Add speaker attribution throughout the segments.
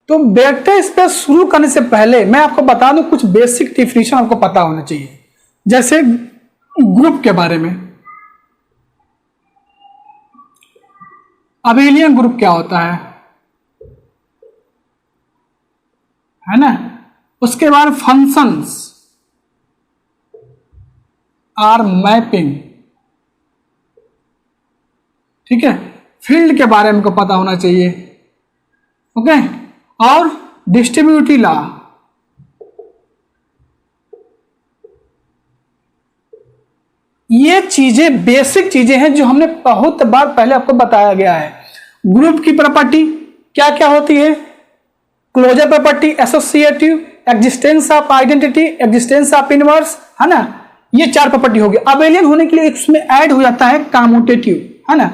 Speaker 1: तो vector space शुरू करने से पहले मैं आपको बता दूं कुछ बेसिक डिफिनीशन आपको पता होना चाहिए। जैसे ग्रुप के बारे में, अबेलियन ग्रुप क्या होता है ना। उसके बाद फंक्शंस आर मैपिंग, ठीक है। फील्ड के बारे में को पता होना चाहिए, ओके। और डिस्ट्रीब्यूटिव लॉ, ये चीजें बेसिक चीजें हैं जो हमने बहुत बार पहले आपको बताया गया है। ग्रुप की प्रॉपर्टी क्या क्या होती है, closure property, associative, existence of identity, existence of inverse, है ना। ये 4 प्रॉपर्टी होगी। अबेलियन होने के लिए इसमें ऐड हो जाता है कम्यूटेटिव, है ना।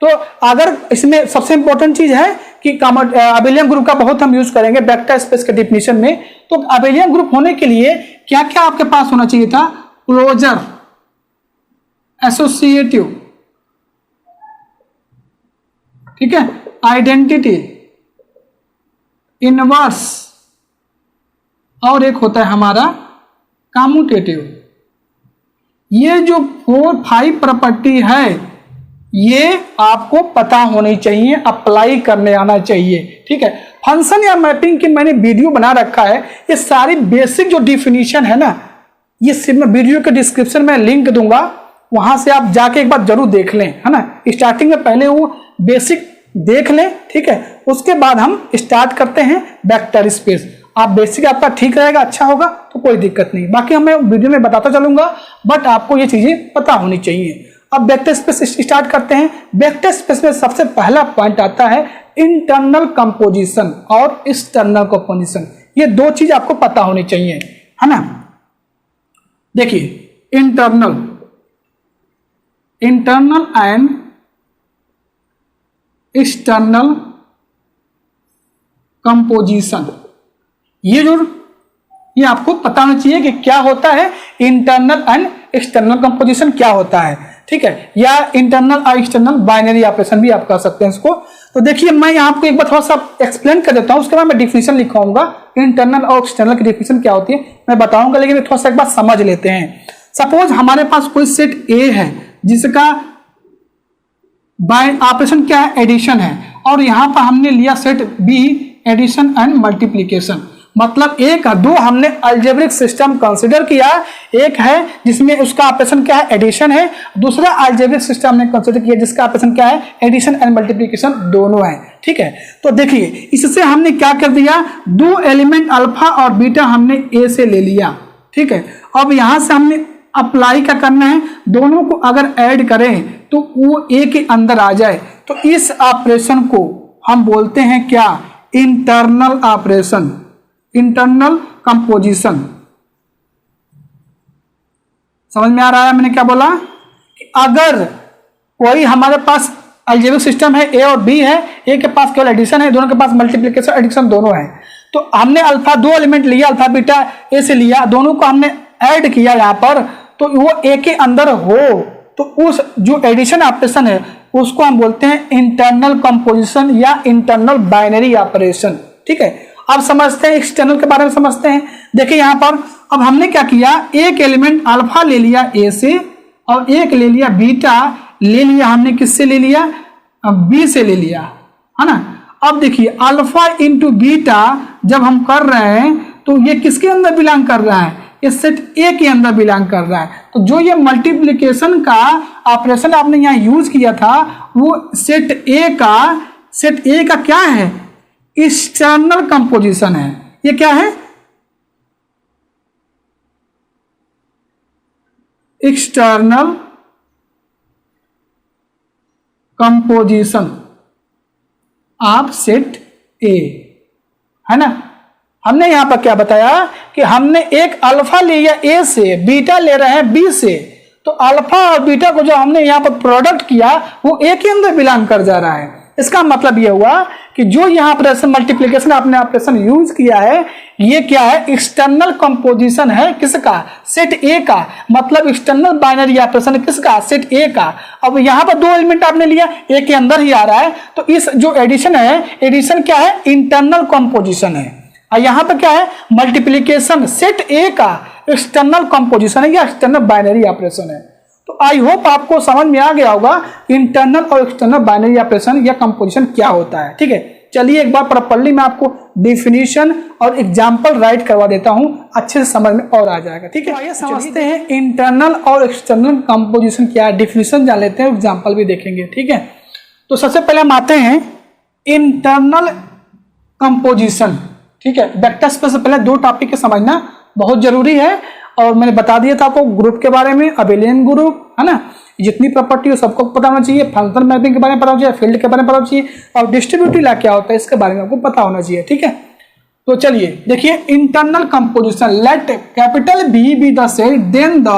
Speaker 1: तो अगर इसमें सबसे इंपॉर्टेंट चीज है कि अबेलियन ग्रुप का बहुत हम यूज करेंगे वेक्टर स्पेस के डिफिनीशन में। तो अबेलियन ग्रुप होने के लिए क्या क्या आपके पास होना चाहिए था, क्लोजर, एसोसिएटिव, ठीक है, आइडेंटिटी, इनवर्स, और एक होता है हमारा कम्यूटेटिव। ये जो 4-5 प्रॉपर्टी है ये आपको पता होनी चाहिए, अप्लाई करने आना चाहिए, ठीक है। फंक्शन या मैपिंग की मैंने वीडियो बना रखा है। ये सारी बेसिक जो डिफिनीशन है ना, ये सिर्फ वीडियो के डिस्क्रिप्शन में लिंक दूंगा, वहां से आप जाके एक बार जरूर देख लें, है ना। स्टार्टिंग में पहले वो बेसिक देख लें, ठीक है। उसके बाद हम स्टार्ट करते हैं वेक्टर स्पेस। आप बेसिक आपका ठीक रहेगा, अच्छा होगा तो कोई दिक्कत नहीं, बाकी मैं वीडियो में बताता चलूंगा, बट आपको ये चीजें पता होनी चाहिए। अब वेक्टर स्पेस स्टार्ट करते हैं। वेक्टर स्पेस में सबसे पहला पॉइंट आता है इंटरनल कंपोजिशन और एक्सटर्नल कंपोजिशन। ये 2 चीज आपको पता होनी चाहिए, है ना। देखिए इंटरनल एंड एक्सटर्नल कंपोजिशन, ये आपको पता होना चाहिए कि क्या होता है इंटरनल एंड एक्सटर्नल कंपोजिशन क्या होता है, ठीक है। या इंटरनल और एक्सटर्नल बाइनरी ऑपरेशन भी आप कर सकते हैं इसको। तो देखिए मैं यहाँ आपको एक बार थोड़ा सा एक्सप्लेन कर देता हूँ, उसके बाद मैं डिफिनीशन लिखाऊंगा इंटरनल और एक्सटर्नल की डिफिनीशन क्या होती है मैं बताऊंगा, लेकिन थोड़ा सा एक बार समझ लेते हैं। सपोज हमारे पास कोई सेट ए है जिसका बाय ऑपरेशन क्या है, एडिशन है, और यहां पर हमने लिया set B addition and multiplication. मतलब 1 2 हमने अलजेब्रिक सिस्टम कंसीडर किया, एक है जिसमें उसका ऑपरेशन क्या है, एडिशन है, दूसरा अलजेब्रिक सिस्टम हमने कंसीडर किया जिसका ऑपरेशन क्या है, एडिशन एंड मल्टीप्लीकेशन दोनों है, ठीक है। तो देखिए इससे हमने क्या कर दिया, 2 एलिमेंट अल्फा और बीटा हमने ए से ले लिया, ठीक है। अब यहां से हमने अप्लाई क्या करना है, दोनों को अगर ऐड करें तो वो ए के अंदर आ जाए, तो इस ऑपरेशन को हम बोलते हैं क्या, इंटरनल ऑपरेशन, इंटरनल कंपोजिशन। समझ में आ रहा है मैंने क्या बोला, कि अगर कोई हमारे पास अलजेब्रिक सिस्टम है, ए और बी है, ए के पास केवल एडिशन है, दोनों के पास मल्टीप्लिकेशन एडिशन दोनों है, तो हमने अल्फा 2 एलिमेंट लिया, अल्फा बीटा ए से लिया, दोनों को हमने ऐड किया यहाँ पर, तो वो ए के अंदर हो, तो उस जो एडिशन ऑपरेशन है उसको हम बोलते हैं इंटरनल कंपोजिशन या इंटरनल बाइनरी ऑपरेशन, ठीक है। अब समझते हैं एक्सटर्नल के बारे में समझते हैं। देखिए यहाँ पर अब हमने क्या किया, एक एलिमेंट अल्फा ले लिया ए से और एक ले लिया बीटा, ले लिया हमने किससे ले लिया, बी से ले लिया, है ना। अब देखिए अल्फा इंटू बीटा जब हम कर रहे हैं तो ये किसके अंदर बिलोंग कर रहा है, ये सेट ए के अंदर बिलोंग कर रहा है। तो जो ये मल्टीप्लिकेशन का ऑपरेशन आपने यहाँ यूज किया था वो सेट ए का क्या है, एक्सटर्नल कंपोजिशन है। ये क्या है, एक्सटर्नल कंपोजिशन ऑफ सेट ए, है ना। हमने यहां पर क्या बताया कि हमने एक अल्फा लिया ए से, बीटा ले रहे हैं बी से, तो अल्फा और बीटा को जो हमने यहां पर प्रोडक्ट किया वो ए के अंदर बिलोंग कर जा रहा है। इसका मतलब यह हुआ कि जो यहाँ ऑपरेशन मल्टीप्लिकेशन आपने ऑपरेशन यूज किया है, ये क्या है, एक्सटर्नल कंपोजिशन है किसका, सेट ए का, मतलब एक्सटर्नल बाइनरी ऑपरेशन किसका, सेट ए का। अब यहाँ पर दो एलिमेंट आपने लिया, ए के अंदर ही आ रहा है, तो इस जो एडिशन है, एडिशन क्या है, इंटरनल कंपोजिशन है। और यहाँ पर क्या है, मल्टीप्लिकेशन सेट ए का एक्सटर्नल कंपोजिशन है या एक्सटर्नल बाइनरी ऑपरेशन है। तो आई होप आपको समझ में आ गया होगा इंटरनल और एक्सटर्नल बाइनरी ऑपरेशन या कंपोजिशन क्या होता है। ठीक है, चलिए एक बार प्रॉपर्ली मैं आपको डेफिनेशन और एग्जांपल राइट करवा देता हूं, अच्छे से समझ में और आ जाएगा। ठीक है, आइए समझते हैं इंटरनल और एक्सटर्नल कंपोजिशन क्या है, डेफिनेशन जान लेते हैं, एग्जांपल भी देखेंगे। ठीक है, तो सबसे पहले हम आते हैं इंटरनल कंपोजिशन। ठीक है, वेक्टर स्पेस से पहले दो टॉपिक के समझना बहुत जरूरी है, और मैंने बता दिया था आपको ग्रुप के बारे में, अबेलियन ग्रुप है ना, जितनी प्रॉपर्टी हो सबको पता होना चाहिए, फंक्शन मैपिंग के बारे में पता होना चाहिए, फील्ड के बारे में पता होना चाहिए, और डिस्ट्रीब्यूटिव लॉ क्या होता है इसके बारे में आपको पता होना चाहिए। ठीक है, तो चलिए देखिए internal composition, let capital B be the set then the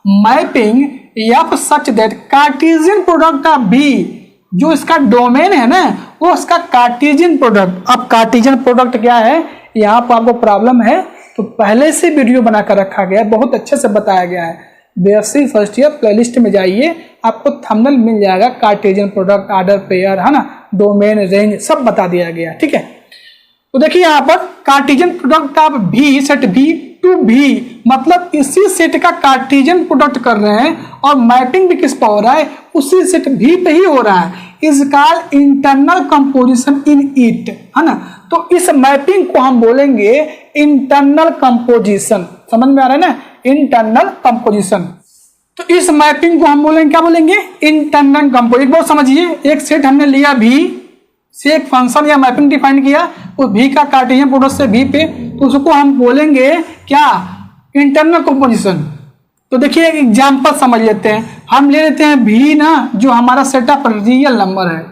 Speaker 1: mapping f such that Cartesian product of B, जो इसका डोमेन है ना वो उसका कार्टेशियन प्रोडक्ट। अब कार्टेशियन प्रोडक्ट क्या है, यहाँ पर आपको प्रॉब्लम है तो पहले से वीडियो बनाकर रखा गया है, बहुत अच्छे से बताया गया है। बेसिक फर्स्ट ईयर प्लेलिस्ट में जाइए, आपको थंबनेल मिल जाएगा, कार्टेशियन प्रोडक्ट, ऑर्डर पेयर है ना, डोमेन, रेंज सब बता दिया गया। ठीक है, तो देखिए यहाँ पर कार्टेशियन प्रोडक्ट ऑफ भी सेट बी टू भी, मतलब इसी सेट का कार्टेशियन प्रोडक्ट कर रहे हैं और मैपिंग भी किस पर हो रहा है, उसी सेट भी पे ही हो रहा है, is called internal composition in it, है ना। तो इस मैपिंग को हम बोलेंगे इंटरनल कंपोजिशन, समझ में आ रहा है ना, इंटरनल कंपोजिशन। तो इस मैपिंग को हम बोलेंगे, क्या बोलेंगे, इंटरनल कंपोजिशन। बहुत समझिए, एक सेट हमने लिया भी से एक फंक्शन या मैपिंग डिफाइन किया उस भी का कार्टेशियन प्रोडक्ट से भी पे, तो उसको हम बोलेंगे क्या, इंटरनल कंपोजिशन। तो देखिए एक एग्जांपल समझ लेते हैं, हम ले लेते हैं भी ना, जो हमारा सेट ऑफ रियल नंबर है,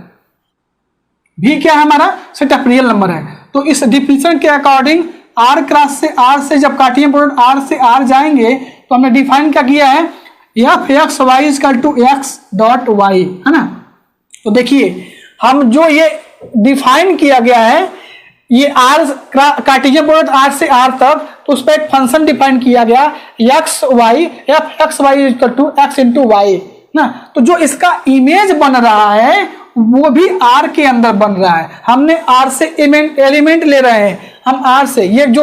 Speaker 1: भी क्या है, हमारा सेट ऑफ रियल नंबर है। तो इस डिफिनेशन के अकॉर्डिंग आर क्रॉस से आर से जब कार्टेशियन प्रोडक्ट आर से आर जाएंगे तो हमने डिफाइन क्या किया है, f x y equal to x dot y, है ना। तो देखिए हम जो ये डिफाइन किया गया है, ये आर कार्टेशियन प्रोडक्ट आर से आर तक, तो उस पर एक फंक्शन डिफाइन किया गया x y, f x y equal to x into y ना। तो जो इसका इमेज बन रहा है वो भी आर के अंदर बन रहा है, हमने आर से एलिमेंट ले रहे हैं, हम आर से ये जो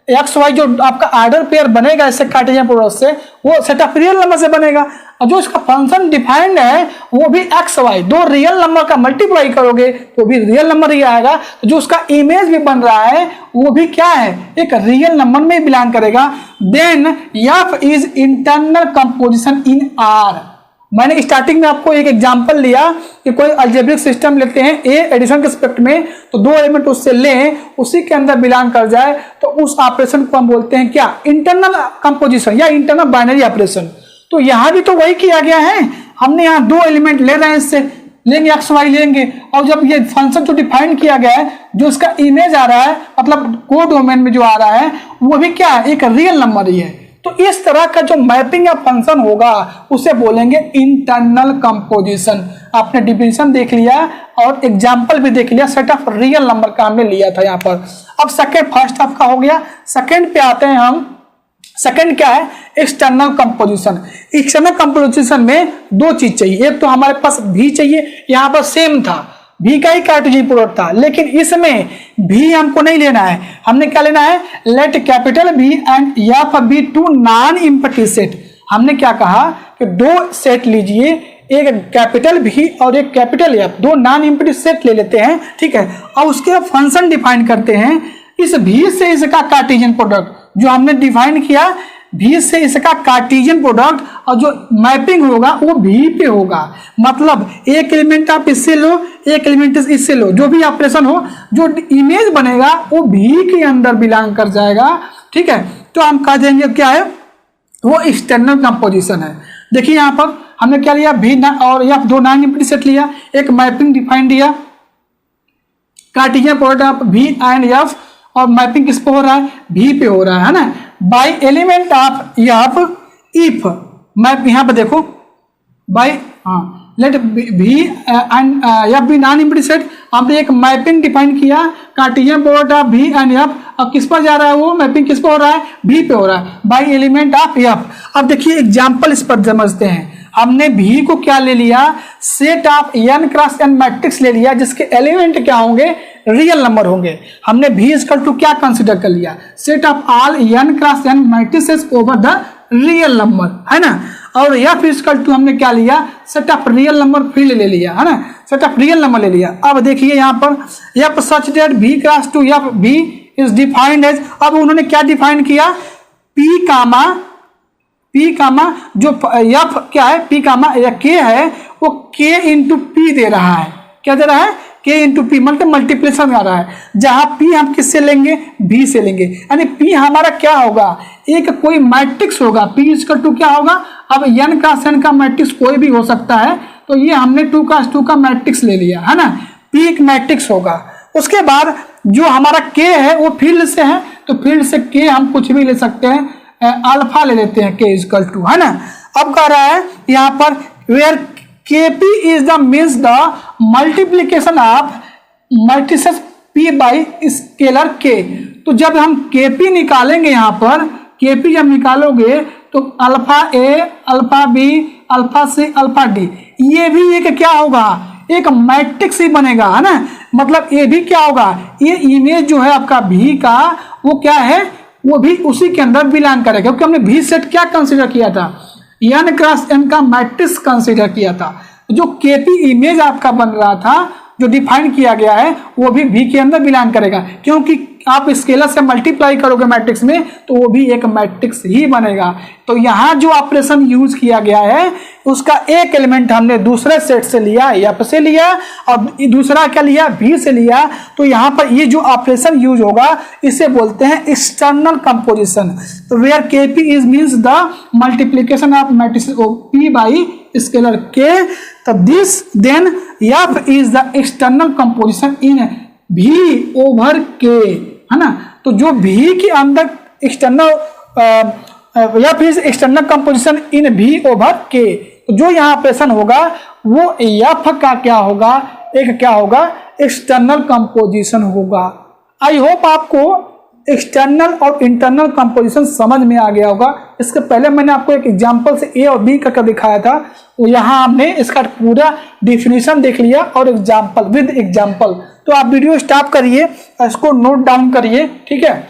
Speaker 1: एक्स वाई जो आपका ऑर्डर पेयर बनेगा इससे कार्टेशियन प्रोडक्ट से, वो सेट ऑफ रियल नंबर से बनेगा, और जो इसका फंक्शन डिफाइंड है वो भी एक्स वाई, दो रियल नंबर का मल्टीप्लाई करोगे तो भी रियल नंबर ही आएगा। तो जो उसका इमेज भी बन रहा है वो भी क्या है, एक रियल नंबर में बिलोंग करेगा। Then F is internal composition in R. मैंने स्टार्टिंग में आपको एक एग्जांपल लिया कि कोई अलजेब्रिक सिस्टम लेते हैं ए एडिशन के रिस्पेक्ट में, तो दो एलिमेंट उससे लें, उसी के अंदर बिलोंग कर जाए, तो उस ऑपरेशन को हम बोलते हैं क्या, इंटरनल कंपोजिशन या इंटरनल बाइनरी ऑपरेशन। तो यहां भी तो वही किया गया है, हमने यहाँ दो एलिमेंट ले रहे हैं, इससे लेंगे एक्स वाई लेंगे, और जब ये फंक्शन जो डिफाइन किया गया है, जो इसका इमेज आ रहा है, मतलब को डोमेन में जो आ रहा है वो भी क्या है, एक रियल नंबर ही है। तो इस तरह का जो मैपिंग या फंक्शन होगा उसे बोलेंगे इंटरनल कंपोजिशन। आपने डिफिनेशन देख लिया और एग्जांपल भी देख लिया, सेट ऑफ रियल नंबर का हमने लिया था यहाँ पर। अब सेकंड, फर्स्ट आपका हो गया, सेकंड पे आते हैं हम। सेकंड क्या है, एक्सटर्नल कंपोजिशन। एक्सटर्नल कंपोजिशन में दो चीज चाहिए, एक तो हमारे पास भी चाहिए, यहाँ पर सेम था, भी का ही कार्टेशियन प्रोडक्ट था, लेकिन इसमें भी हमको नहीं लेना है, हमने क्या लेना है, let capital B and F B to non empty set. हमने क्या कहा कि दो सेट लीजिए, एक कैपिटल भी और एक कैपिटल एफ, दो नॉन एम्प्टी सेट ले लेते हैं, ठीक है, और उसके फंक्शन डिफाइन करते हैं, इस भी से इसका कार्टेशियन प्रोडक्ट जो हमने डिफाइन किया, भी से इसका कार्टेशियन प्रोडक्ट, और जो मैपिंग होगा वो भी पे होगा, मतलब एक एलिमेंट आप इससे लो, एक एलिमेंट इससे लो, जो भी ऑपरेशन हो, जो इमेज बनेगा वो भी के अंदर बिलोंग कर जाएगा। ठीक है, तो हम कह देंगे क्या है, वो एक्सटर्नल कंपोजिशन है। देखिए यहाँ पर हमने क्या लिया, भी और एफ दो नॉन एम्प्टी सेट लिया, एक मैपिंग डिफाइन दिया, Cartesian product of V and F, और मैपिंग किस पे हो रहा है, भी पे हो रहा है ना, by element of F if. मैं यहाँ पे देखो बाय, हाँ, let V and F be non empty set. हमने एक मैपिंग डिफाइन किया cartesian product of V and F. अब किस पर जा रहा है वो मैपिंग, किस पर हो रहा है, भी पे हो रहा है बाई एलिमेंट ऑफ एफ। अब देखिए एग्जाम्पल इस पर समझते हैं। हमने भी को क्या ले लिया, set of n cross n matrix ले लिया जिसके एलिमेंट क्या होंगे, रियल नंबर होंगे। हमने भी इक्वल टू क्या कंसीडर कर लिया, set of all n cross n matrices over the real number, है ना। और एफ इक्वल टू हमने क्या लिया, set of real number field ले लिया, है ना, सेट ऑफ रियल नंबर ले लिया। अब देखिए यहाँ पर एफ सच दैट भी क्रॉस टू एफ भी इज डिफाइंड एज। अब उन्होंने क्या डिफाइन किया, पी कामा जो एफ क्या है, पी कामा या के है वो के इंटू पी दे रहा है। क्या दे रहा है, के इंटू पी, मतलब मल्टीप्लिकेशन आ रहा है। जहां पी हम किससे लेंगे, भी से लेंगे। यानी पी हमारा क्या होगा, एक कोई मैट्रिक्स होगा। पी इक्वल टू क्या होगा, अब n क्रॉस n का मैट्रिक्स कोई भी हो सकता है, तो ये हमने 2 क्रॉस 2 का मैट्रिक्स ले लिया, है ना। पी एक मैट्रिक्स होगा। उसके बाद जो हमारा के है वो फील्ड से है, तो फील्ड से के हम कुछ भी ले सकते हैं, अल्फा ले लेते हैं के इक्वल टू, है ना। अब कह रहा है यहाँ पर where Kp is the means the multiplication of matrices P by scalar K। तो जब हम Kp निकालेंगे, यहाँ पर Kp जब निकालोगे तो अल्फा ए, अल्फा बी, अल्फा सी, अल्फा डी, ये भी एक क्या होगा, एक मैट्रिक्स ही बनेगा, है ना। मतलब ये भी क्या होगा, ये इमेज जो है आपका भी का वो क्या है, वो भी उसी के अंदर बिलोंग करेगा, क्योंकि हमने भी सेट क्या कंसीडर किया था, n क्रॉस n का मैट्रिक्स कंसीडर किया था। जो केपी इमेज आपका बन रहा था, जो डिफाइन किया गया है, वो भी v के अंदर बिलोंग करेगा, क्योंकि आप स्केलर से मल्टीप्लाई करोगे मैट्रिक्स में तो वो भी एक मैट्रिक्स ही बनेगा। तो यहाँ जो ऑपरेशन यूज किया गया है उसका एक एलिमेंट हमने दूसरे सेट से लिया, एफ से लिया, और दूसरा क्या लिया, भी से लिया। तो यहाँ पर ये जो ऑपरेशन यूज होगा इसे बोलते हैं एक्सटर्नल कंपोजिशन। तो where KP is means the multiplication of matrix P by scalar K, तो this then F is the external composition in V over के, है ना। तो जो भी के अंदर एक्सटर्नल या फिर external composition in V over के, तो जो यहाँ ऑपरेशन होगा वो एफ का क्या होगा, एक क्या होगा, एक्सटर्नल कंपोजिशन होगा। आई होप आपको एक्सटर्नल और इंटरनल कंपोजिशन समझ में आ गया होगा। इसके पहले मैंने आपको एक एग्जांपल से ए और बी का दिखाया था, तो यहाँ हमने इसका पूरा डिफिनीशन देख लिया और एग्जांपल विद एग्जांपल। तो आप वीडियो स्टॉप करिए, इसको नोट डाउन करिए, ठीक है।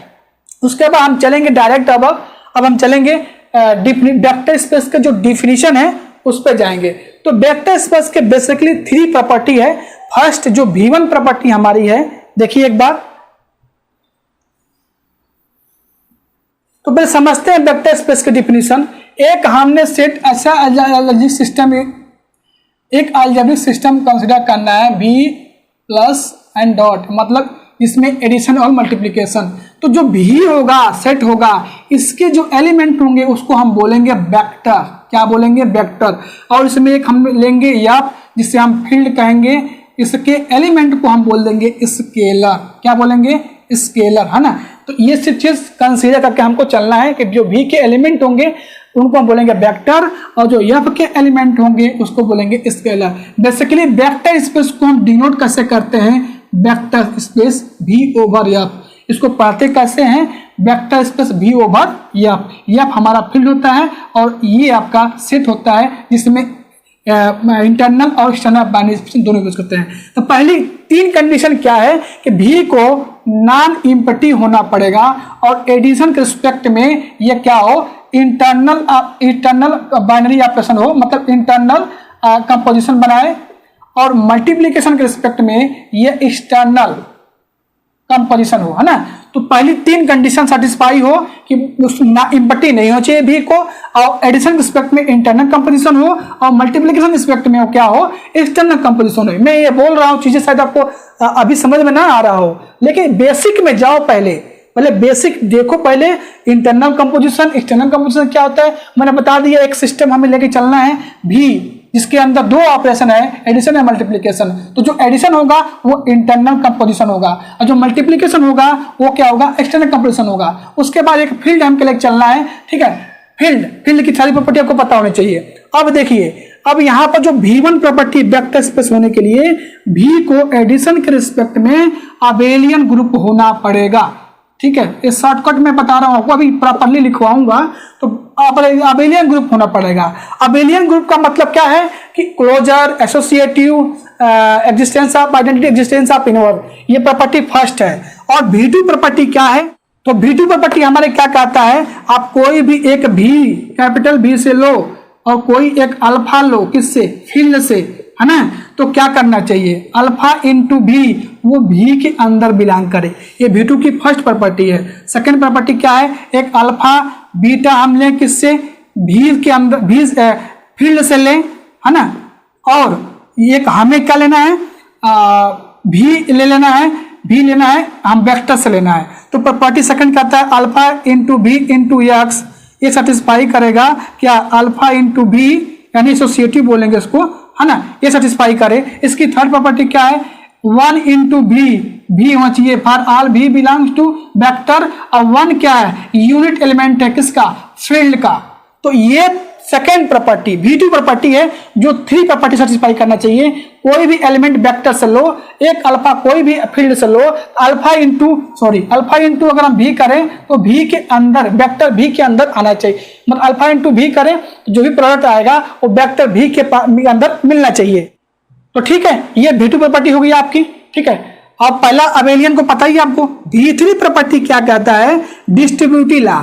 Speaker 1: उसके बाद हम चलेंगे डायरेक्ट अब हम चलेंगे वेक्टर स्पेस के जो डिफिनीशन है उस पर जाएंगे। तो वेक्टर स्पेस के बेसिकली 3 प्रॉपर्टी है। फर्स्ट जो V1 प्रॉपर्टी हमारी है, देखिए एक बार, तो पहले समझते हैं वेक्टर स्पेस के डिफिनीशन। एक हमने सेट ऐसा अलजेब्रिक सिस्टम, एक अलजेब्रिक सिस्टम कंसीडर करना है V प्लस एंड डॉट, मतलब इसमें एडिशन और मल्टीप्लिकेशन। तो जो भी होगा, सेट होगा, इसके जो एलिमेंट होंगे उसको हम बोलेंगे वेक्टर। क्या बोलेंगे, वेक्टर। और इसमें एक हम लेंगे एफ, जिसे हम फील्ड कहेंगे। इसके एलिमेंट को हम बोल देंगे स्केलर। क्या बोलेंगे, स्केलर, है ना। तो ये सब चीज कंसीडर करके हमको चलना है कि जो भी के एलिमेंट होंगे उनको हम बोलेंगे वेक्टर, और जो एफ के एलिमेंट होंगे उसको बोलेंगे स्केलर। बेसिकली वेक्टर स्पेस को हम डिनोट कैसे करते हैं, वेक्टर स्पेस भी ओवर एफ। इसको पढ़ते कैसे हैं, वेक्टर स्पेस भी ओवर एफ। एफ हमारा फील्ड होता है और ये आपका सेट होता है जिसमें इंटरनल और एक्सटर्नल बाइनरी दोनों यूज करते हैं। तो पहली 3 कंडीशन क्या है कि भी को नॉन एम्प्टी होना पड़ेगा, और एडिशन के रिस्पेक्ट में ये क्या हो, इंटरनल बाइनरी ऑपरेशन हो, मतलब इंटरनल कंपोजिशन बनाए, और मल्टीप्लिकेशन के रिस्पेक्ट में ये एक्सटर्नल कंपोजिशन हो, है ना। तो पहली 3 कंडीशन सेटिस्फाई हो कि एम्प्टी नहीं हो चाहिए भी को, और एडिशन के रिस्पेक्ट में इंटरनल कंपोजिशन हो, और मल्टीप्लिकेशन रिस्पेक्ट में क्या हो, एक्सटर्नल कंपोजिशन हो। मैं ये बोल रहा हूँ चीजें शायद आपको अभी समझ में ना आ रहा हो, लेकिन बेसिक में जाओ, पहले बेसिक देखो। पहले इंटरनल कंपोजिशन, एक्सटर्नल कंपोजिशन क्या होता है मैंने बता दिया। एक सिस्टम हमें लेके चलना है भी, जिसके अंदर 2 ऑपरेशन है, एडिशन या मल्टीप्लिकेशन। तो जो एडिशन होगा वो इंटरनल कंपोजिशन होगा, और जो मल्टीप्लिकेशन होगा वो क्या होगा, एक्सटर्नल कंपोजिशन होगा। उसके बाद एक फील्ड हमको लेके चलना है, ठीक है। फील्ड की सारी प्रॉपर्टी आपको पता होनी चाहिए। अब देखिए अब यहाँ पर जो V1 प्रॉपर्टी वेक्टर स्पेस होने के लिए V को एडिशन के रिस्पेक्ट में अबेलियन ग्रुप होना पड़ेगा। ठीक है, ये शॉर्टकट में बता रहा हूं आपको, अभी प्रॉपर्ली लिखवाऊंगा तो अबेलियन ग्रुप होना पड़ेगा। अबेलियन ग्रुप का मतलब क्या है कि closure, associative, existence of identity, existence of inverse, ये प्रॉपर्टी फर्स्ट है। और V2 प्रॉपर्टी क्या है, तो V2 प्रॉपर्टी हमारे क्या कहता है, आप कोई भी एक V, कैपिटल V से लो और कोई एक अल्फा लो, किससे, फील्ड से, है ना, तो क्या करना चाहिए, अल्फा इंटू भी, वो भी के अंदर बिलोंग करे। ये V2 की फर्स्ट प्रॉपर्टी है। सेकंड प्रॉपर्टी क्या है, एक अल्फा बीटा हम लें किससे, भी के अंदर, भी फील्ड से लें, है ना, और एक हमें क्या लेना है, भी ले लेना है, भी लेना है हम वेक्टर से लेना है। तो प्रॉपर्टी सेकंड कहता है alpha into B into X, ये सेटिस्फाई करेगा क्या, अल्फा इंटू बी, यानी एसोसिएटिव बोलेंगे इसको, है ना, ये सेटिस्फाई करे। इसकी थर्ड प्रॉपर्टी क्या है, 1 इंटू भी होना चाहिए फॉर ऑल भी बिलोंग्स टू वेक्टर, और 1 क्या है, यूनिट एलिमेंट है किसका, फील्ड का। तो ये सेकेंड प्रॉपर्टी V2 प्रॉपर्टी है जो 3 प्रॉपर्टी सेटिस्फाई करना चाहिए। कोई भी एलिमेंट वेक्टर से लो, एक अल्फा कोई भी फील्ड से लो, अल्फा इंटू अगर हम भी करें तो भी के अंदर, वेक्टर भी के अंदर आना चाहिए। मतलब अल्फा इंटू भी करें तो जो भी प्रोडक्ट आएगा वो वेक्टर भी के अंदर मिलना चाहिए। तो ठीक है, ये V2 प्रॉपर्टी हो गई आपकी। ठीक है, अब पहला अबेलियन को पता ही आपको। V3 प्रॉपर्टी क्या कहता है, डिस्ट्रीब्यूटिव लॉ।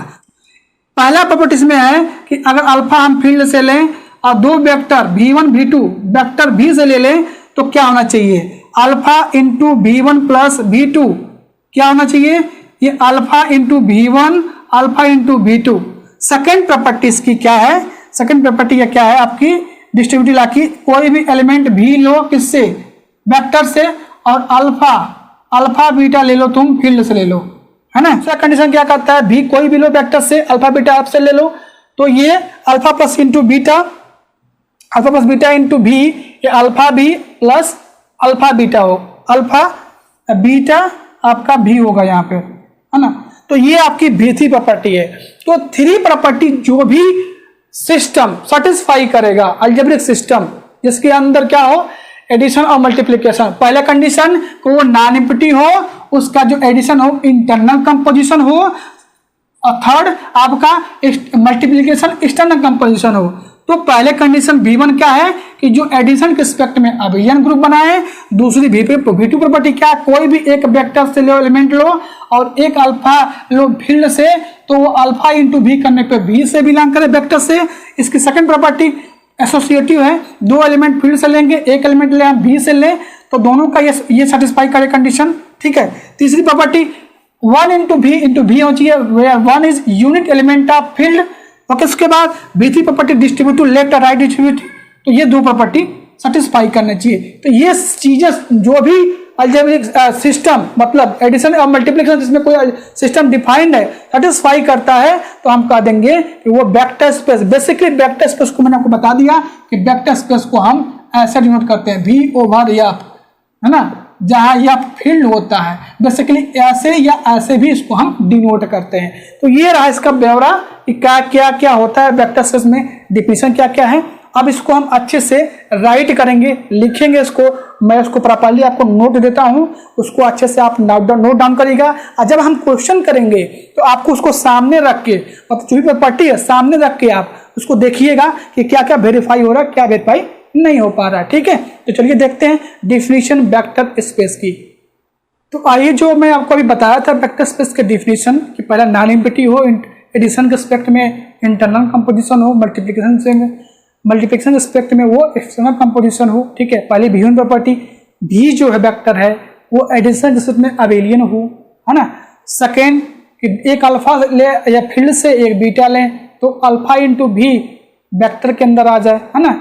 Speaker 1: पहला प्रॉपर्टी इसमें है कि अगर अल्फा हम फील्ड से लें और 2 vector V1 V2 vector V से ले लें तो क्या होना चाहिए, alpha into V1 plus V2 क्या होना चाहिए, ये alpha into V1 alpha into V2। Second property इसकी क्या है, सेकेंड प्रॉपर्टी क्या है आपकी डिस्ट्रीब्यूटिव लॉ की, कोई भी एलिमेंट भी लो किससे, वेक्टर से, और अल्फा बीटा ले लो तुम फील्ड से ले लो, है ना। दूसरा कंडीशन क्या कहता है, भी कोई भी लो वेक्टर से, अल्फा बीटा आप से ले लो, तो ये alpha plus into beta, alpha plus beta into B, ये alpha B plus alpha beta हो, अल्फा बीटा आपका भी होगा यहाँ पे, है ना। तो ये आपकी V3 प्रॉपर्टी है। तो 3 प्रॉपर्टी जो भी सिस्टम सेटिस्फाई करेगा, अलजेब्रिक सिस्टम जिसके अंदर क्या हो, एडिशन और मल्टीप्लिकेशन। पहला कंडीशन को वो नॉन एम्प्टी हो, उसका जो एडिशन हो इंटरनल कंपोजिशन हो, और थर्ड आपका मल्टीप्लिकेशन एक्सटर्नल कंपोजिशन हो। तो पहले कंडीशन V1 क्या है कि जो एडिशन के रिस्पेक्ट में अबेलियन ग्रुप बनाए। दूसरी V2 प्रॉपर्टी क्या है, कोई भी एक वेक्टर से लो, एलिमेंट लो, और एक अल्फा लो फील्ड से, तो वो अल्फा इंटू भी करने पे V से बिलोंग करे, वेक्टर से। इसकी सेकंड प्रॉपर्टी एसोसिएटिव है, 2 एलिमेंट फील्ड से लेंगे, एक एलिमेंट ले हम V से लें, तो दोनों का ये सेटिस्फाई करे कंडीशन। ठीक है, तीसरी प्रॉपर्टी 1 इंटू भी हो चाहिए, where 1 is unit element of field. Okay, उसके बाद V3 प्रॉपर्टी डिस्ट्रीब्यूटिव, लेफ्ट और राइट डिस्ट्रीब्यूटिव, तो ये 2 प्रॉपर्टी सेटिस्फाई करना चाहिए। तो ये चीजें जो भी अलजेब्रिक सिस्टम, मतलब एडिशन और मल्टीप्लिकेशन जिसमें कोई सिस्टम डिफाइंड है, सेटिस्फाई करता है, तो हम कह देंगे कि वो vector space. Basically vector space को मैंने आपको बता दिया कि वेक्टर स्पेस को हम ऐसे डिनोट करते हैं, V ओवर F, है ना, जहां F फील्ड होता है। बेसिकली ऐसे या ऐसे भी इसको हम डिनोट करते हैं। तो ये रहा इसका ब्यौरा कि क्या क्या होता है वेक्टर स्पेस में, डिफिनेशन क्या क्या है। अब इसको हम अच्छे से राइट करेंगे, लिखेंगे इसको। मैं उसको प्रॉपर्ली आपको नोट देता हूं, उसको अच्छे से आप नोट डाउन करिएगा। और जब हम क्वेश्चन करेंगे तो आपको उसको सामने रख के, मतलब जो भी प्रॉपर्टी है सामने रख के आप उसको देखिएगा कि क्या क्या वेरीफाई हो रहा है, क्या वेरीफाई नहीं हो पा रहा है। ठीक है, तो चलिए देखते हैं डिफिनीशन वेक्टर स्पेस की। तो आइए, जो मैं आपको अभी बताया था वेक्टर स्पेस के डिफिनीशन कि पहला नॉन एम्प्टी हो, एडिशन के रिस्पेक्ट में इंटरनल कंपोजिशन हो, मल्टीप्लिकेशन रिस्पेक्ट में वो एक्सटर्नल कंपोजिशन हो। ठीक है, पहले V1 प्रॉपर्टी, भी जो है वेक्टर है वो एडिशन रिस्पेक्ट में अबेलियन हो, है ना। सेकेंड कि एक अल्फा ले या फील्ड से एक बीटा लें तो अल्फा इंटू भी वेक्टर के अंदर आ जाए, है ना,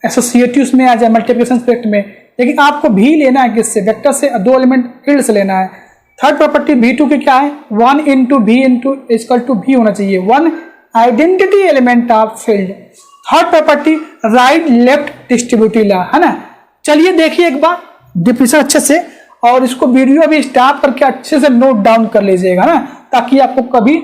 Speaker 1: एसोसिएटिव में आ जाए मल्टीप्लिकेशन रिस्पेक्ट में। लेकिन आपको भी लेना है किससे, वेक्टर से, 2 एलिमेंट फील्ड से लेना है। थर्ड प्रॉपर्टी V2 की क्या है, 1 इंटू भी इंटू इक्वल टू भी होना चाहिए, 1 identity element of field. Third property right left distributive law, है ना। चलिए देखिए एक बार डिफिनेशन अच्छे से, और इसको वीडियो अभी स्टॉप करके अच्छे से नोट डाउन कर लीजिएगा ना, ताकि आपको कभी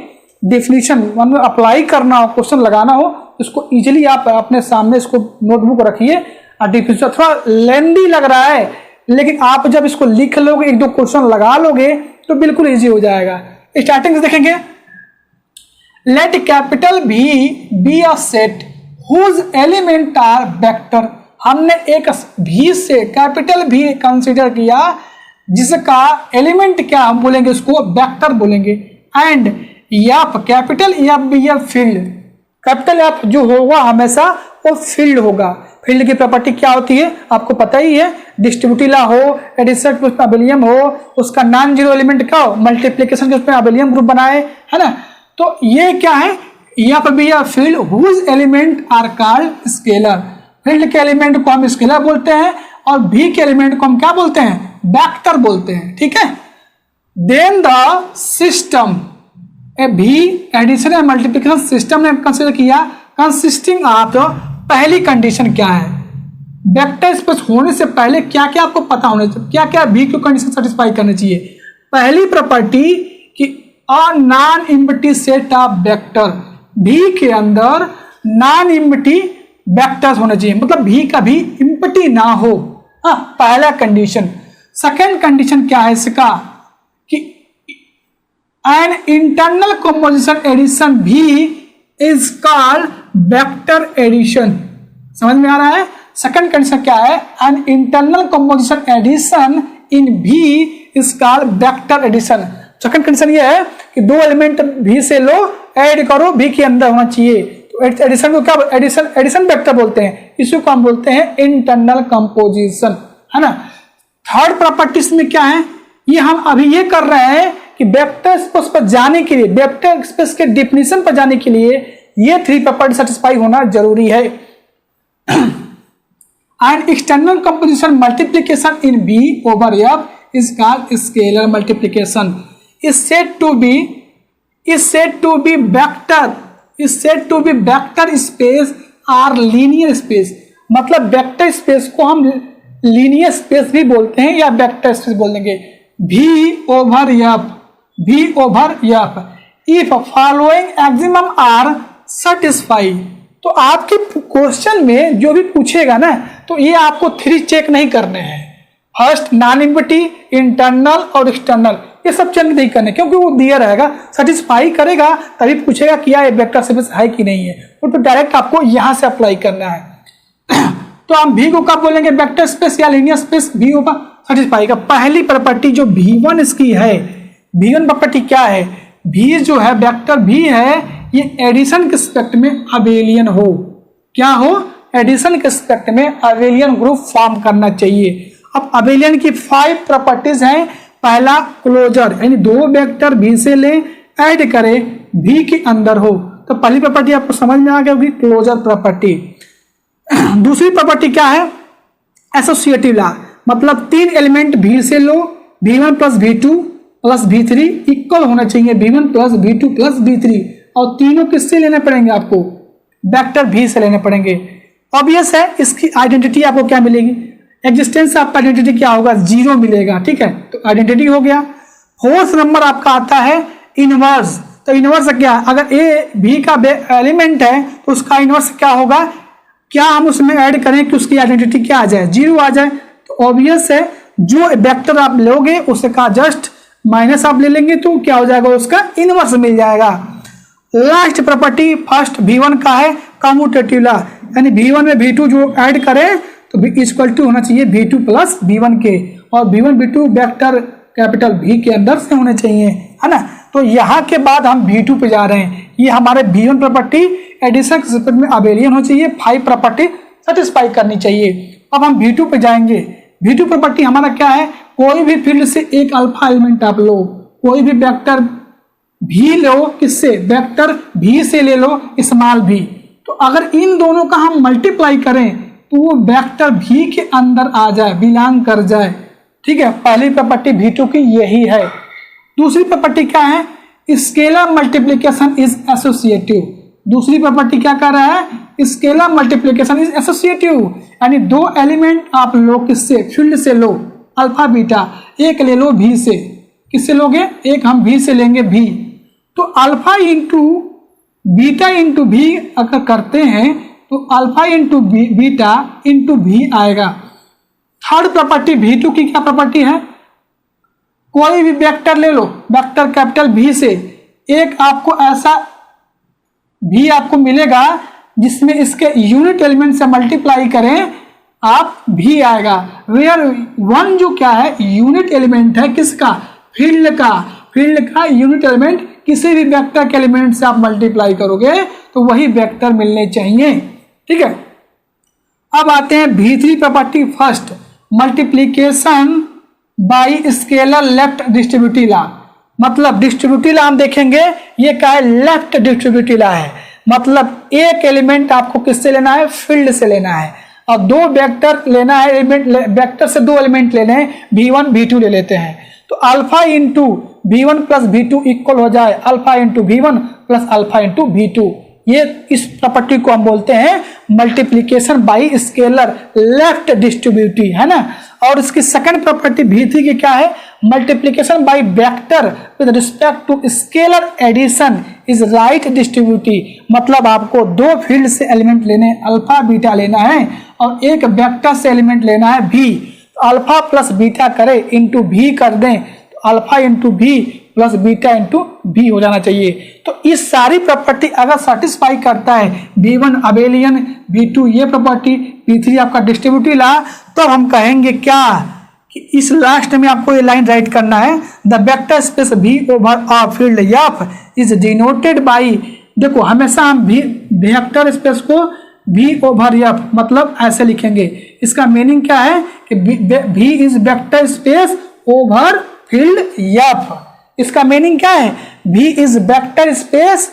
Speaker 1: डिफिनेशन में अप्लाई करना हो, क्वेश्चन लगाना हो इसको इजीली आप अपने सामने इसको नोटबुक रखिए। डिफिकल्ट थोड़ा लेंदी लग रहा है, लेकिन आप जब इसको लिख लोगे, एक दो क्वेश्चन लगा लोगे तो बिल्कुल इजी हो जाएगा। स्टार्टिंग से देखेंगे, let capital V be a set whose element are vector. हमने एक भी से कैपिटल भी कंसीडर किया जिसका एलिमेंट क्या हम बोलेंगे, उसको वेक्टर बोलेंगे। And F capital F be a field, capital F जो होगा हमेशा वो फील्ड होगा। फील्ड की प्रॉपर्टी क्या होती है आपको पता ही है, डिस्ट्रीब्यूटिव ला हो, एडिशन उसमें अबेलियन हो, उसका नॉन जीरो एलिमेंट का हो, मल्टीप्लिकेशन के उसमें अबेलियन ग्रुप बनाए, है ना। तो ये क्या है, F be a field whose element are called scalar. Field के एलिमेंट को हम स्केलर बोलते हैं और भी के एलिमेंट को हम क्या बोलते हैं, वेक्टर बोलते हैं, ठीक है। देन द सिस्टम भी एडिशन एंड मल्टीप्लिकेशन सिस्टम ने कंसीडर किया कंसिस्टिंग ऑफ, पहली कंडीशन क्या है, वेक्टर स्पेस होने से पहले क्या क्या आपको पता होना चाहिए, क्या क्या भी क्यू कंडीशन सेटिस्फाई करनी चाहिए। पहली प्रॉपर्टी कि a non empty set of vector, भी के अंदर नॉन एम्प्टी वेक्टर्स होने चाहिए, मतलब भी कभी एम्प्टी ना हो। पहला कंडीशन। सेकेंड कंडीशन क्या है इसका कि an internal composition addition V is called vector addition. समझ में आ रहा है। सेकंड कंडीशन क्या है, an internal composition addition in V is called vector addition. Second condition ये है कि दो एलिमेंट भी से लो, ऐड करो, भी के अंदर होना चाहिए, तो एडिशन को क्या एडिशन वेक्टर बोलते हैं, इसी को हम बोलते हैं इंटरनल कंपोजिशन, है ना। थर्ड प्रॉपर्टीज में क्या है, ये हम अभी ये कर रहे हैं कि वेक्टर स्पेस पर जाने के लिए, वेक्टर स्पेस के डिफिनीशन पर जाने के लिए ये थ्री प्रॉपर्टी सेटिस्फाई होना जरूरी है। And external composition multiplication in V over F is called scalar multiplication. Is said to be vector space or linear space. मतलब वेक्टर स्पेस को हम लीनियर स्पेस भी बोलते हैं या वेक्टर स्पेस बोल देंगे। भी over F if following axioms are satisfy. तो आपके क्वेश्चन में जो भी पूछेगा ना, तो ये आपको थ्री चेक नहीं करने हैं। फर्स्ट नॉन एम्प्टी, इंटरनल और एक्सटर्नल, ये सब चेक नहीं करने, क्योंकि वो दिया रहेगा, सेटिस्फाई करेगा तभी पूछेगा कि ये वेक्टर स्पेस है कि नहीं है, वो तो डायरेक्ट आपको यहां से अप्लाई करना है। तो हम भी को कब बोलेंगे, वेक्टर स्पेस या लीनियर स्पेस, भी होगा सेटिस्फाई का। पहली प्रॉपर्टी जो V1 इसकी है, V1 प्रॉपर्टी क्या है, भी जो है वेक्टर भी है, ये एडिशन के रिस्पेक्ट में अबेलियन हो, क्या हो, एडिशन के रिस्पेक्ट में अबेलियन ग्रुप फॉर्म करना चाहिए। अब अबेलियन की 5 प्रॉपर्टीज हैं। पहला क्लोजर, यानी दो वेक्टर भी से ले, ऐड करें, भी के अंदर हो। तो पहली प्रॉपर्टी आपको समझ में आ गया होगी, क्लोजर प्रॉपर्टी। दूसरी प्रॉपर्टी क्या है, एसोसिएटिव लॉ, मतलब 3 एलिमेंट भी से लो, V1 plus V2 plus V3 equal होना चाहिए V1 plus V2 plus V3, और तीनों किससे लेने पड़ेंगे आपको, वेक्टर भी से लेने पड़ेंगे। ऑब्वियस है, इसकी आइडेंटिटी आपको क्या मिलेगी, एग्जिस्टेंस आपका आइडेंटिटी क्या होगा, 0 मिलेगा, ठीक है, तो आइडेंटिटी हो गया। फोर्थ नंबर आपका आता है इनवर्स। तो इनवर्स क्या है, अगर ए भी का एलिमेंट है तो उसका इनवर्स क्या होगा, क्या हम उसमें ऐड करें कि उसकी आइडेंटिटी क्या आ जाए, 0 आ जाए। तो ऑब्वियस है, जो वेक्टर आप लोगे उसका जस्ट माइनस आप ले लेंगे तो क्या हो जाएगा, उसका इनवर्स मिल जाएगा। लास्ट प्रॉपर्टी फर्स्ट V1 का है कम्यूटेटिव लॉ, यानी V1 में V2 जो ऐड करें तो इक्वल टू होना चाहिए V2 प्लस V1 के, और V1 V2 vector capital V के अंदर से होने चाहिए, है ना। तो यहाँ के बाद हम V2 पे जा रहे हैं। ये हमारे V1 प्रॉपर्टी एडिशन के रिस्पेक्ट में अबेलियन हो चाहिए, 5 प्रॉपर्टी सेटिस्फाई करनी चाहिए। अब हम V2 पे जाएंगे। V2 प्रॉपर्टी हमारा क्या है, कोई भी फील्ड से एक अल्फा एलिमेंट आप लो, कोई भी वेक्टर भी लो, किससे, वेक्टर भी से ले लो स्मॉल भी। तो अगर इन दोनों का हम मल्टीप्लाई करें तो वो वेक्टर भी के अंदर आ जाए, बिलोंग कर जाए, ठीक है। पहली प्रॉपर्टी V2 की यही है। दूसरी प्रॉपर्टी क्या है, स्केलर मल्टीप्लिकेशन इज एसोसिएटिव। दूसरी प्रॉपर्टी क्या कर रहा है, स्केलर मल्टीप्लिकेशन इज एसोसिएटिव, यानी दो एलिमेंट आप लो, किससे, फील्ड से लो, अल्फा बीटा, एक ले लो भी से, किससे लोगे, एक हम भी से लेंगे भी। तो अल्फा इंटू बीटा इंटू भी अगर करते हैं तो अल्फा इंटू बीटा इंटू भी आएगा। थर्ड प्रॉपर्टी V2 की क्या प्रॉपर्टी है, कोई भी वेक्टर ले लो, वेक्टर कैपिटल V से एक आपको ऐसा भी आपको मिलेगा जिसमें इसके यूनिट एलिमेंट से मल्टीप्लाई करें आप भी आएगा। वेयर वन जो क्या है, यूनिट एलिमेंट है किसका, फील्ड का। फील्ड का यूनिट एलिमेंट किसी भी वेक्टर के एलिमेंट से आप मल्टीप्लाई करोगे तो वही वेक्टर मिलने चाहिए। ठीक है, अब आते हैं V3 property first, multiplication by scalar left distributive law. मतलब डिस्ट्रीब्यूटिव लॉ हम देखेंगे, ये क्या है, लेफ्ट डिस्ट्रीब्यूटिव लॉ है। मतलब एक एलिमेंट आपको किससे लेना है, फील्ड से लेना है, और दो वेक्टर लेना है, एलिमेंट वेक्टर से दो एलिमेंट लेने हैं, V1 V2 ले लेते हैं। तो alpha into V1 plus V2 equal हो जाए alpha into V1 plus alpha into V2। ये इस प्रॉपर्टी को हम बोलते हैं multiplication by scalar left distributive, है ना। और इसकी सेकंड प्रॉपर्टी V3 की क्या है, multiplication by vector with respect to scalar addition is right distributive. मतलब आपको दो फील्ड से एलिमेंट लेने अल्फा बीटा लेना है और एक वेक्टर से एलिमेंट लेना है भी, तो अल्फा प्लस बीटा करें इंटू भी कर दें तो अल्फा इंटू भी प्लस बीटा इंटू भी हो जाना चाहिए। तो इस सारी प्रॉपर्टी अगर सेटिस्फाई करता है V1 अबेलियन, V2 ये प्रॉपर्टी, V3 आपका डिस्ट्रीब्यूटिव लॉ, तो हम कहेंगे क्या कि इस लास्ट में आपको ये लाइन राइट करना है, the vector space V over a field F is denoted by, देखो हमेशा हम वेक्टर स्पेस को V ओवर F मतलब ऐसे लिखेंगे। इसका मीनिंग क्या है कि V is vector space over field F। इसका मीनिंग क्या है, V is vector space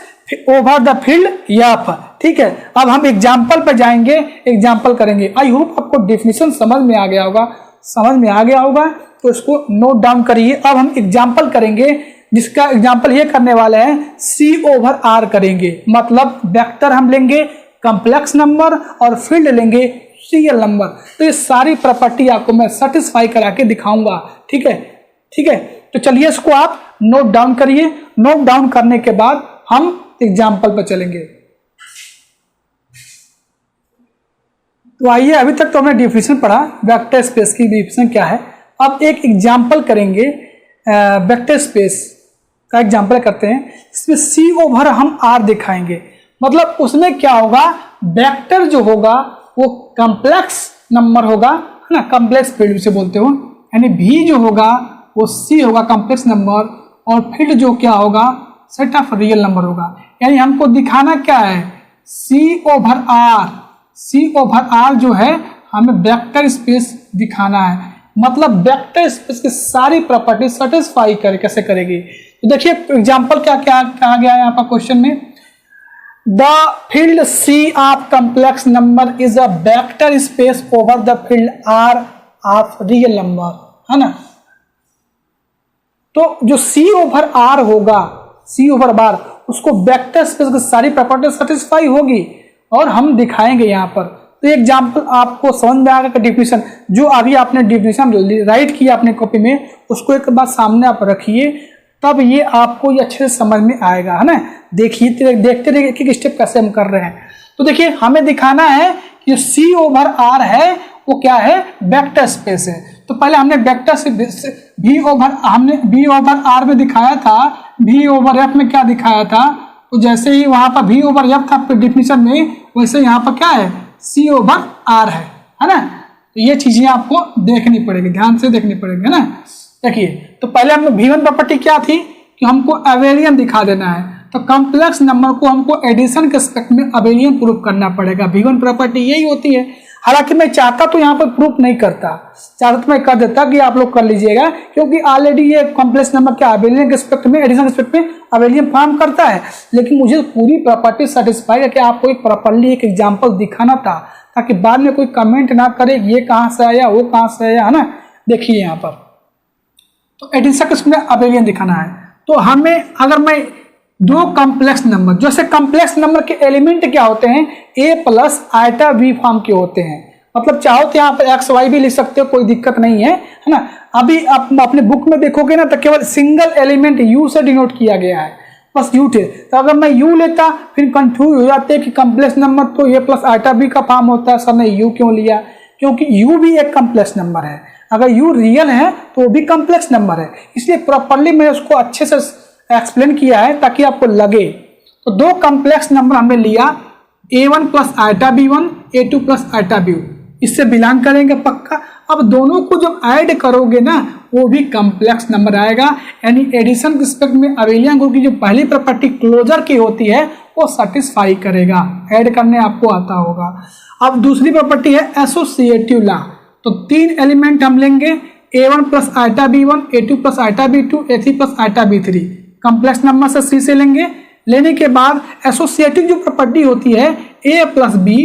Speaker 1: over the field F। ठीक है, अब हम एग्जाम्पल पर जाएंगे, एग्जाम्पल करेंगे। आई होप आपको डेफिनेशन समझ में आ गया होगा, समझ में आ गया होगा तो इसको नोट डाउन करिए। अब हम एग्जाम्पल करेंगे, जिसका एग्जाम्पल ये करने वाले हैं C ओवर R करेंगे। मतलब वेक्टर हम लेंगे कॉम्प्लेक्स नंबर और फील्ड लेंगे रियल नंबर। तो ये सारी प्रॉपर्टी आपको मैं सेटिस्फाई करा के दिखाऊंगा। ठीक है, ठीक है, तो चलिए इसको आप नोट डाउन करिए। नोट डाउन करने के बाद हम एग्जाम्पल पर चलेंगे। तो आइए, अभी तक तो हमने डिफिनेशन पढ़ा, वेक्टर स्पेस की डिफिनेशन क्या है। अब एक एग्जाम्पल करेंगे, वेक्टर स्पेस का एग्जाम्पल करते हैं। इसमें C ओवर हम R दिखाएंगे। मतलब उसमें क्या होगा, वेक्टर जो होगा वो कॉम्प्लेक्स नंबर होगा, है ना, कॉम्प्लेक्स फील्ड से बोलते हो, यानी V जो होगा वो C होगा कॉम्प्लेक्स नंबर, और फील्ड जो क्या होगा सेट ऑफ रियल नंबर होगा। यानी हमको दिखाना क्या है, C over R, C over R जो है हमें वेक्टर स्पेस दिखाना है। मतलब वेक्टर स्पेस की सारी प्रॉपर्टी सेटिस्फाई कर कैसे करेगी। तो देखिए एग्जांपल क्या क्या कहा गया है यहाँ पर क्वेश्चन में, the field C of complex number is a vector space over the field R of real number, है ना। तो जो C ओवर R होगा, C ओवर R, उसको वेक्टर स्पेस की सारी प्रॉपर्टी सेटिस्फाई होगी और हम दिखाएंगे यहाँ पर। तो एग्जाम्पल आपको समझ में आएगा। डिफिनेशन जो अभी आपने डिफिनेशन राइट किया अपने कॉपी में, उसको एक बार सामने आप रखिए, तब ये आपको ये अच्छे से समझ में आएगा, है ना। देखिए, देखते रहिए एक एक स्टेप कैसे हम कर रहे हैं। तो देखिए हमें दिखाना है कि C ओवर R है वो क्या है, वेक्टर स्पेस है। तो पहले हमने वेक्टर से V ओवर R में दिखाया था, V ओवर F में क्या दिखाया था। तो जैसे ही वहां पर V ओवर F था डिफिनेशन में, वैसे यहाँ पर क्या है, C ओवर R है ना। तो ये चीजें आपको देखनी पड़ेगी, ध्यान से देखनी पड़ेगी, है ना। देखिए, तो पहले हम V1 प्रॉपर्टी क्या थी कि हमको अबेलियन दिखा देना है। तो कॉम्प्लेक्स नंबर को हमको एडिशन के एस्पेक्ट में अबेलियन प्रूफ करना पड़ेगा। V1 प्रॉपर्टी यही होती है। हालांकि मैं चाहता तो यहाँ पर प्रूफ नहीं करता, चाहता तो मैं कर देता कि आप लोग कर लीजिएगा, क्योंकि ऑलरेडी ये कॉम्प्लेक्स नंबर क्या अबेलियन के एस्पेक्ट में, एडिशन के एस्पेक्ट में अबेलियन फॉर्म करता है। लेकिन मुझे पूरी प्रॉपर्टी सेटिस्फाई करके आपको एक प्रॉपर्ली एक एग्जाम्पल दिखाना था, ताकि बाद में कोई कमेंट ना करे ये कहाँ से आया वो कहाँ से आया, है ना। देखिए यहाँ पर तो एडिशन के एस्पेक्ट में अबेलियन दिखाना है। तो हमें अगर मैं दो कॉम्प्लेक्स नंबर, जैसे कॉम्प्लेक्स नंबर के एलिमेंट क्या होते हैं, A plus iota V form के होते हैं। मतलब चाहो तो यहाँ पर एक्स वाई भी लिख सकते हो, कोई दिक्कत नहीं है ना। अभी आप अपने बुक में देखोगे ना तो केवल सिंगल एलिमेंट U से डिनोट किया गया है। प्लस यू थे। तो अगर मैं यू लेता फिर कंफ्यूज हो जाते कि कम्प्लेक्स नंबर तो ए प्लस आइटा बी का फॉर्म होता है, सर ने यू क्यों लिया? क्योंकि यू भी एक कम्प्लेक्स नंबर है, अगर यू रियल है तो वो भी कम्प्लेक्स नंबर है, इसलिए प्रॉपरली मैंने उसको अच्छे से एक्सप्लेन किया है ताकि आपको लगे। तो दो कम्प्लेक्स नंबर हमने लिया, a1 plus iota b1, a2 plus iota b2, इससे बिलोंग करेंगे पक्का। अब दोनों को जब ऐड करोगे ना वो भी कम्प्लेक्स नंबर आएगा, यानी एडिशन रिस्पेक्ट में अबेलियन ग्रुप की जो पहली प्रॉपर्टी क्लोजर की होती है वो सेटिस्फाई करेगा, ऐड करने आपको आता होगा। अब दूसरी प्रॉपर्टी है एसोसिएटिव लॉ। तो तीन एलिमेंट हम लेंगे, a1 plus iota b1, a2 plus iota b2, a3 plus iota b3, complex number से c से लेंगे। लेने के बाद एसोसिएटिव जो प्रॉपर्टी होती है a plus B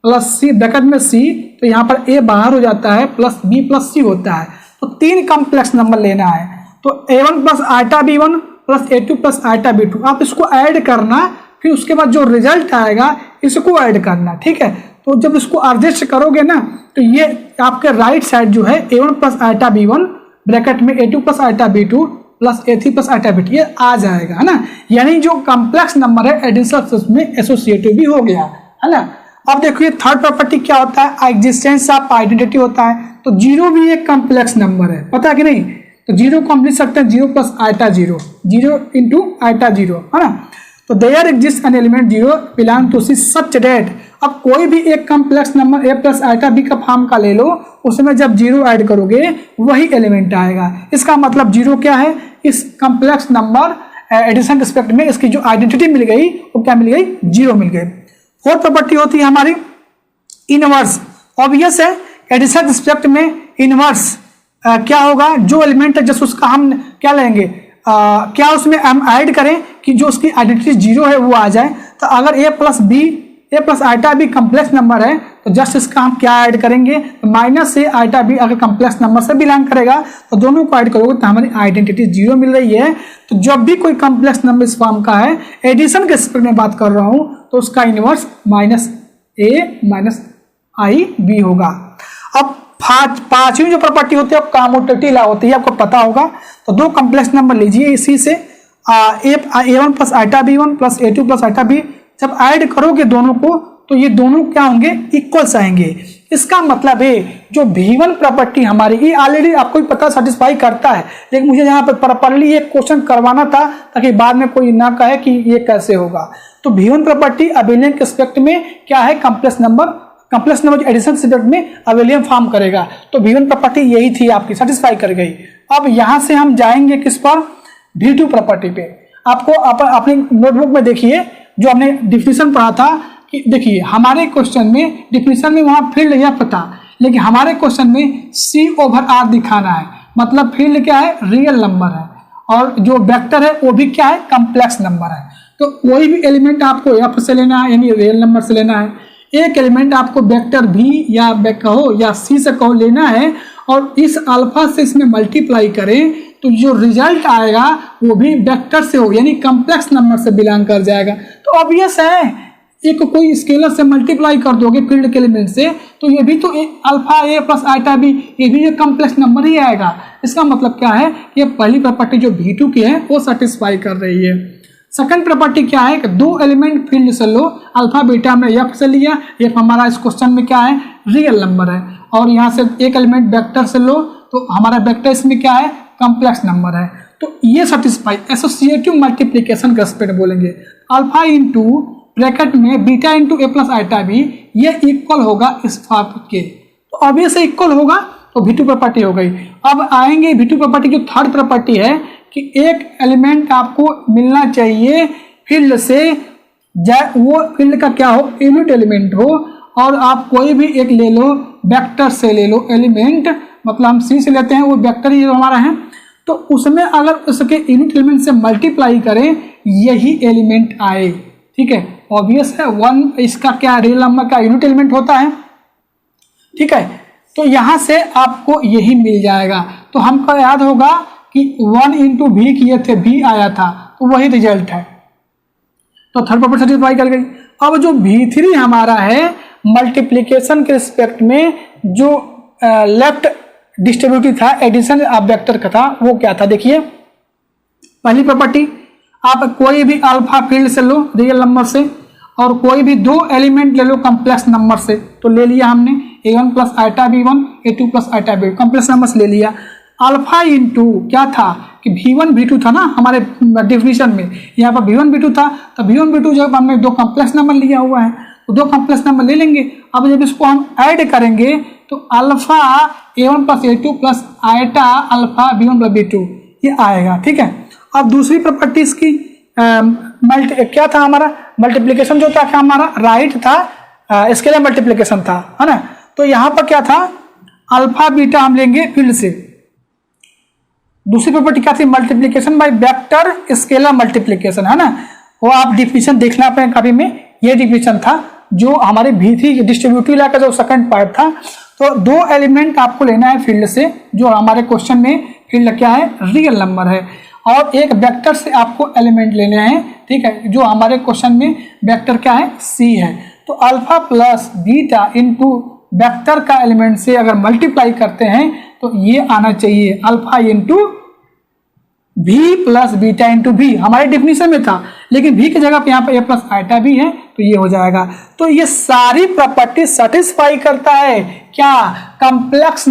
Speaker 1: plus C bracket में c, तो यहाँ पर a बाहर हो जाता है प्लस b प्लस c होता है। तो तीन कम्प्लेक्स नंबर लेना है, तो a1 plus iota b1 plus a2 plus iota b2, आप इसको ऐड करना, फिर उसके बाद जो रिजल्ट आएगा इसको ऐड करना, ठीक है। तो जब इसको एडजस्ट करोगे ना तो ये आपके राइट साइड जो है a1 plus iota b1 bracket में a2 plus iota b2 plus a3 plus iota b2 ये आ जाएगा, है ना। यानी जो कम्प्लेक्स नंबर है एडिशन में एसोसिएटिव भी हो गया, है ना। अब देखिए थर्ड प्रॉपर्टी क्या होता है, एग्जिस्टेंस ऑफ आइडेंटिटी होता है। तो जीरो भी एक कम्प्लेक्स नंबर है, पता है कि नहीं। तो जीरो को हम लिख सकते हैं zero plus iota zero, zero into iota zero, है ना। तो there exist an element zero belong to C such that. अब कोई भी एक complex number A plus iota B का फॉर्म का ले लो, उसमें जब जीरो ऐड करोगे वही एलिमेंट आएगा। इसका मतलब जीरो क्या है, इस कम्प्लेक्स नंबर एडिशन रिस्पेक्ट में इसकी जो आइडेंटिटी मिल गई वो क्या मिल गई, जीरो मिल गई। फोर्थ प्रॉपर्टी होती है हमारी इनवर्स। ऑब्वियस है एडिशन रिस्पेक्ट में इनवर्स क्या होगा, जो एलिमेंट है जैसे उसका हम क्या लेंगे, क्या उसमें हम ऐड करें कि जो उसकी आइडेंटिटी जीरो है वो आ जाए। तो अगर A plus iota B complex number है तो जस्ट इसका हम क्या ऐड करेंगे, तो माइनस ए आइटा बी अगर कम्प्लेक्स नंबर से बिलोंग करेगा तो दोनों को ऐड करोगे तो हमारी आइडेंटिटी जीरो मिल रही है। तो जब भी कोई कम्प्लेक्स नंबर इस फॉर्म का है, एडिशन के रिस्पेक्ट में बात कर रहा हूं, तो उसका इनवर्स माइनस ए माइनस आई बी होगा। अब पांचवी जो प्रॉपर्टी होती है कम्यूटेटिव लॉ होती है, आपको पता होगा। तो दो कम्प्लेक्स नंबर लीजिए इसी से, a1 plus iota b1 plus a2 plus iota b, जब ऐड करोगे दोनों को तो ये दोनों क्या होंगे, इक्वल्स आएंगे। इसका मतलब है जो v1 प्रॉपर्टी हमारी, ये ऑलरेडी आपको भी पता सेटिस्फाई करता है, लेकिन मुझे यहाँ पर प्रॉपर्ली एक क्वेश्चन करवाना था ताकि बाद में कोई ना कहे कि ये कैसे होगा। तो v1 प्रॉपर्टी अबेलियन के रिस्पेक्ट में क्या है, कम्प्लेक्स नंबर एडिशन रिस्पेक्ट में अबेलियन फॉर्म करेगा। तो v1 प्रॉपर्टी यही थी आपकी, सेटिस्फाई कर गई। अब यहाँ से हम जाएंगे किस पर, v2 प्रॉपर्टी पे। आपको अपने नोटबुक में देखिए जो हमने डिफिनीशन पढ़ा था कि देखिए हमारे क्वेश्चन में डिफिनीशन में वहां फील्ड या पता, लेकिन हमारे क्वेश्चन में C ओवर R दिखाना है, मतलब फील्ड क्या है, रियल नंबर है, और जो वेक्टर है वो भी क्या है, कम्प्लेक्स नंबर है। तो कोई भी एलिमेंट आपको F से लेना है, यानी रियल नंबर से लेना है। एक एलिमेंट आपको वेक्टर भी या कहो या C से कहो लेना है, और इस अल्फा से इसमें मल्टीप्लाई करें तो जो रिजल्ट आएगा वो भी वेक्टर से हो, यानी कम्प्लेक्स नंबर से बिलोंग कर जाएगा। तो ऑब्वियस है, एक कोई स्केलर से मल्टीप्लाई कर दोगे फील्ड के एलिमेंट से तो ये भी तो अल्फा ए प्लस आइटा बी, ये भी एक कम्प्लेक्स नंबर ही आएगा। इसका मतलब क्या है, ये पहली प्रॉपर्टी जो v2 की है वो सेटिस्फाई कर रही है। सेकंड प्रॉपर्टी क्या है कि दो एलिमेंट फील्ड से लो, अल्फा बीटा हमने एफ से लिया, एफ हमारा इस क्वेश्चन में क्या है, रियल नंबर है, और यहाँ से एक एलिमेंट वेक्टर से लो तो हमारा वेक्टर इसमें क्या है, कम्प्लेक्स नंबर है। तो ये सेटिस्फाई एसोसिएटिव मल्टीप्लीकेशन के रिस्पेक्ट बोलेंगे, अल्फा इंटू ब्रैकेट में बीटा इंटू ए प्लस आइटा बी, ये इक्वल होगा इस फॉर्म के। तो अब ये से इक्वल होगा तो v2 प्रॉपर्टी हो गई। अब आएंगे v2 प्रॉपर्टी जो थर्ड प्रॉपर्टी है कि एक एलिमेंट आपको मिलना चाहिए फील्ड से, वो फील्ड का क्या हो, यूनिट एलिमेंट हो, और आप कोई भी एक ले लो, वेक्टर से ले लो एलिमेंट, मतलब हम C से लेते हैं, वो वेक्टर ही हमारा है, तो उसमें अगर उसके यूनिट एलिमेंट से मल्टीप्लाई करें यही एलिमेंट आए, ठीक है। ऑब्वियस है, वन इसका क्या रियल नंबर का यूनिट एलिमेंट होता है, ठीक है। तो यहां से आपको यही मिल जाएगा। तो हमको याद होगा कि 1 इंटू भी किए थे, भी आया था, तो वही रिजल्ट है। तो थर्ड प्रॉपर्टी सेटिस्फाई कर गई। अब जो v3 हमारा है मल्टीप्लीकेशन के रिस्पेक्ट में जो लेफ्ट डिस्ट्रीब्यूटिव था, एडिशन ऑफ वेक्टर का था, वो क्या था, देखिए पहली प्रॉपर्टी आप कोई भी अल्फा फील्ड से लो रियल नंबर से, और कोई भी दो एलिमेंट ले लो कॉम्प्लेक्स नंबर से, तो ले लिया हमने a1 plus iota b1 a2 plus iota b2 complex number से ले लिया। अल्फा इंटू क्या था कि v1 v2 था ना हमारे डिफिनीशन में, यहाँ पर v1 v2 था, तो v1 v2 जब हमने दो कॉम्प्लेक्स नंबर लिया हुआ है तो दो कॉम्प्लेक्स नंबर ले लेंगे। अब जब इसको हम ऐड करेंगे तो alpha a1 plus a2 plus iota alpha b1 plus b2 ये आएगा। ठीक है, अब दूसरी प्रॉपर्टी इसकी क्या था हमारा मल्टीप्लिकेशन जो था, क्या हमारा राइट था, स्केलर मल्टीप्लिकेशन था, है ना। तो यहाँ पर क्या था अल्फा बीटा हम लेंगे फील्ड से। दूसरी प्रॉपर्टी क्या थी multiplication by vector scalar multiplication, है ना। वो आप डिफिनेशन देखना अपने कॉपी में, ये डिफिनेशन था जो हमारे V3 डिस्ट्रीब्यूटिव लॉ का जो सेकंड पार्ट था। तो दो एलिमेंट आपको लेना है फील्ड से, जो हमारे क्वेश्चन में फील्ड क्या है रियल नंबर है, और एक वेक्टर से आपको एलिमेंट लेने हैं। ठीक है, जो हमारे क्वेश्चन में वेक्टर क्या है C है। तो alpha plus beta into vector का एलिमेंट से अगर मल्टीप्लाई करते हैं तो ये आना चाहिए alpha into v plus beta into v, हमारे डिफिनीशन में था, लेकिन v की जगह पे यहाँ पे a प्लस आइटा भी है तो ये हो जाएगा। तो ये सारी प्रॉपर्टी सेटिस्फाई करता है क्या कॉम्प्लेक्स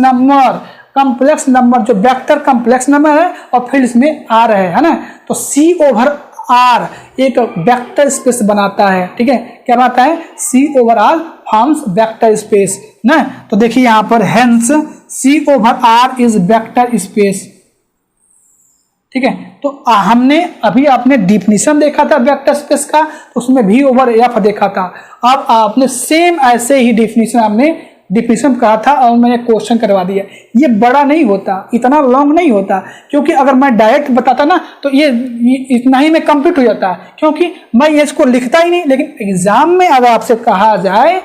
Speaker 1: नंबर जो वेक्टर कॉम्प्लेक्स नंबर है और फील्ड्स में आ रहे है ना। तो C ओवर R एक वेक्टर स्पेस बनाता है। ठीक है, क्या बनाता है C over R forms vector space ना। तो देखिए यहाँ पर hence C over R is vector space. ठीक है, तो हमने अभी आपने डिफिनीशन देखा था वेक्टर स्पेस का, तो उसमें V ओवर F देखा था। अब आपने सेम ऐसे ही डिफिनीशन कहा था और मैंने क्वेश्चन करवा दिया। ये बड़ा नहीं होता, इतना लॉन्ग नहीं होता, क्योंकि अगर मैं डायरेक्ट बताता ना तो ये इतना ही में कंप्लीट हो जाता है, क्योंकि मैं ये इसको लिखता ही नहीं। लेकिन एग्जाम में अगर आपसे कहा जाए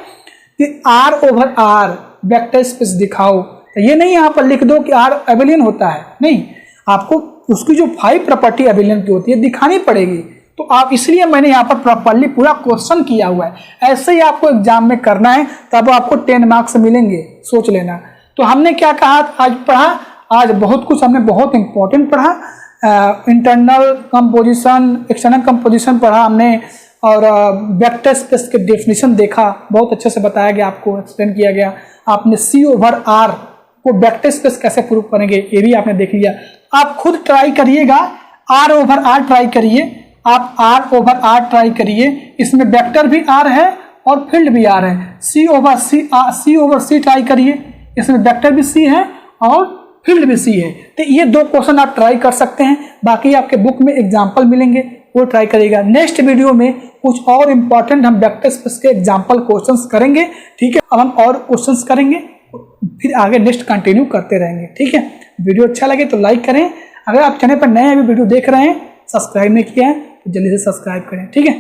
Speaker 1: कि R over R vector space दिखाओ, तो ये नहीं यहाँ पर लिख दो कि R एबिलियन होता है, नहीं, आपको उसकी जो 5 प्रॉपर्टी एबिलियन की होती है दिखानी पड़ेगी। तो आप इसलिए मैंने यहाँ पर प्रॉपर्ली पूरा क्वेश्चन किया हुआ है। ऐसे ही आपको एग्जाम में करना है, तब आपको 10 मार्क्स मिलेंगे, सोच लेना। तो हमने क्या कहा आज पढ़ा, आज बहुत कुछ हमने बहुत इंपॉर्टेंट पढ़ा। इंटरनल कंपोजिशन एक्सटर्नल कंपोजिशन पढ़ा हमने, और वेक्टर स्पेस के डेफिनेशन देखा, बहुत अच्छे से बताया गया, आपको एक्सप्लेन किया गया। आपने C ओवर R को वेक्टर स्पेस कैसे प्रूव करेंगे ये भी आपने देख लिया। आप खुद ट्राई करिएगा, R ओवर R ट्राई करिए, आप R ओवर R ट्राई करिए, इसमें वेक्टर भी R है और फील्ड भी R है। C ओवर C ट्राई करिए, इसमें वेक्टर भी C है और फील्ड भी C है। तो ये दो क्वेश्चन आप ट्राई कर सकते हैं, बाकी आपके बुक में एग्जाम्पल मिलेंगे, वो ट्राई करिएगा। नेक्स्ट वीडियो में कुछ और इंपॉर्टेंट हम वेक्टर स्पेस के एग्जाम्पल क्वेश्चंस करेंगे। ठीक है, अब हम और क्वेश्चंस करेंगे, फिर आगे नेक्स्ट कंटिन्यू करते रहेंगे। ठीक है, वीडियो अच्छा लगे तो लाइक करें, अगर आप चैनल पर नए अभी वीडियो देख रहे हैं सब्सक्राइब नहीं किया है तो जल्दी से सब्सक्राइब करें। ठीक है।